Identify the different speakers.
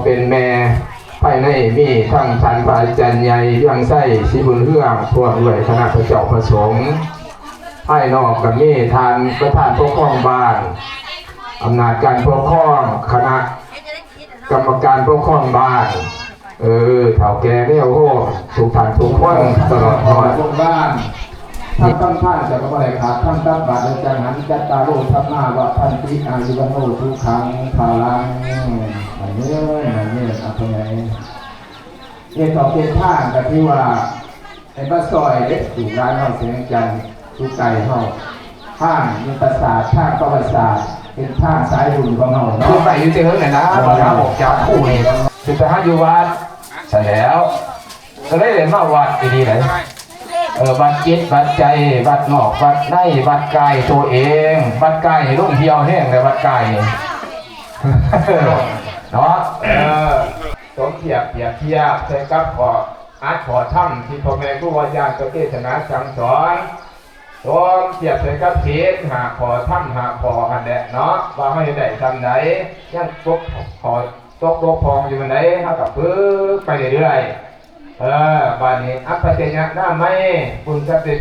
Speaker 1: เป็นแม่ภายในมีทั้งทันพระอาจารย์ใหญ่ยังไส้สีบุญเรื่องพวกด้วยคณะพระเจ้าประสงฆ์ภายนอกกับมีทานประธานปกครองบ้านอำนาจการปกครองคณะกรรมการปกครองบ้านเถ่าแก่เนี่ยโอ้โหสุขฐานทุกคนตลอดพอดบ้านท่านตั้งท่านจะก็ไม่ได้ขาดท่านตั้งบาทในจังหันจัตตาโลทัพหน้าว่าท่านติอายุวันโนทุกครั้งพาลังอันนี้เอาตรงไหนต่อเป็นท่านกับที่ว่าไอ้บ้าซอยเล็กสู่ร้านห้องเสียงจันทร์สู่ไก่ห้องท่านยุทธศาสตร์ท่านประวัติศาสตร์เป็นท่านสายบุญของเราเนาะไปอยู่เจอไหนนะตอนนี้บอกจากคู่นี่คือไปหาอยู่วัดใช่แล้วก็ได้เรียนมาวัดดีๆไหนวัดจิตวัดใจวัดนอกวัดในวัดกายตัวเองวัดกายรุ่งเดียวแห้งเลยวัดกายนี่เนาะสมเทียบใช้กับขออาร์ตขอถ้ำที่พ่อแม่ผู้วายานก็เทศนาสั่งสอนสมเทียบใช้กับเทศหาขอถ้ำหาขออันเดะเนาะว่าให้ได้ทำไหนยังตกขอตกพองอยู่ไหนเท่ากับพื้นไปเรื่อยบ้านนี้อัปปะเจญะหน้าไม่คุณจะเป็น